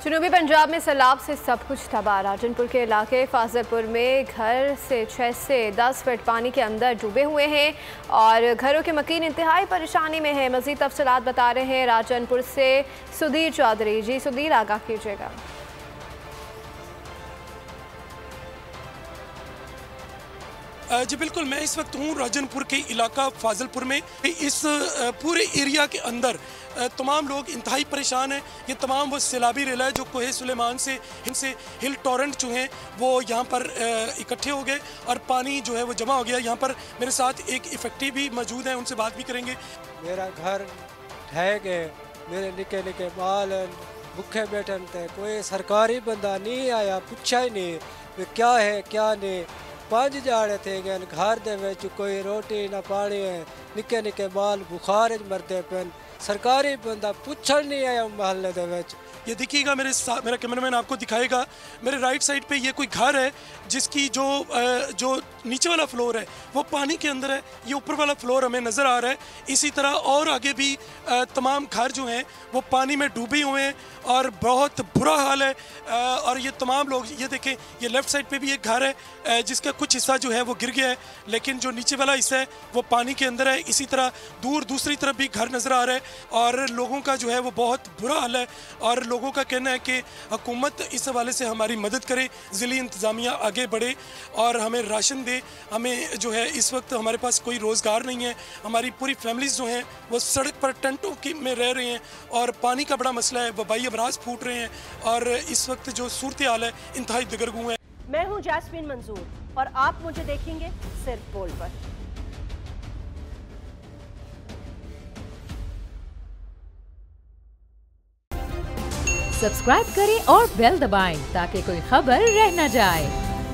जनूबी पंजाब में सैलाब से सब कुछ तबाह। राजनपुर के इलाके फाजलपुर में घर से 6 से 10 फीट पानी के अंदर डूबे हुए हैं और घरों के मकीन इंतहाई परेशानी में है। मजीद तफसीलात बता रहे हैं राजनपुर से सुधीर चौधरी। जी सुधीर, आगाह कीजिएगा। जी बिल्कुल, मैं इस वक्त हूँ राजनपुर के इलाका फाजलपुर में। इस पूरे एरिया के अंदर तमाम लोग इंतहाई परेशान हैं। ये तमाम वो सैलाबी रेला है जो कोहे सुलेमान से इनसे हिल टॉरेंट जो हैं वो यहाँ पर इकट्ठे हो गए और पानी जो है वो जमा हो गया। यहाँ पर मेरे साथ एक इफेक्टिव भी मौजूद है, उनसे बात भी करेंगे। मेरा घर ढह गए, मेरे निके निके बाल भूखे बैठन थे, कोई सरकारी बंदा नहीं आया, पूछा ही नहीं क्या है क्या नहीं। 5 जाड़े थे गए घर दे विच, कोई रोटी ना पानी है, निके निके बाल बुखार मरते पेन, सरकारी बंदा पूछण नहीं आया महल्ले दे विच। ये देखिएगा, मेरा कैमरामैन आपको दिखाएगा, मेरे राइट साइड पे ये कोई घर है जिसकी जो नीचे वाला फ्लोर है वो पानी के अंदर है, ये ऊपर वाला फ्लोर हमें नज़र आ रहा है। इसी तरह और आगे भी तमाम घर जो हैं वो पानी में डूबे हुए हैं और बहुत बुरा हाल है। और ये तमाम लोग, ये देखें, ये लेफ़्ट साइड पे भी एक घर है जिसका कुछ हिस्सा जो है वो गिर गया है, लेकिन जो नीचे वाला हिस्सा है वो पानी के अंदर है। इसी तरह दूर दूसरी तरफ भी घर नज़र आ रहा है और लोगों का जो है वो बहुत बुरा हाल है। और लोगों का कहना है कि हुकूमत इस हवाले से हमारी मदद करे, ज़िली इंतज़ामिया आगे बढ़े और हमें राशन दे। हमें जो है इस वक्त हमारे पास कोई रोज़गार नहीं है, हमारी पूरी फैमिलीज़ जो हैं वो सड़क पर टेंटों में रह रहे हैं और पानी का बड़ा मसला है, वबाई अमराज फूट रहे हैं और इस वक्त जो सूरत हाल है इंतहाई दगरगू है। मैं हूँ जैस्मीन मंजूर और आप मुझे देखेंगे सिर्फ बोल पर। सब्सक्राइब करें और बेल दबाएं ताकि कोई खबर रह न जाए।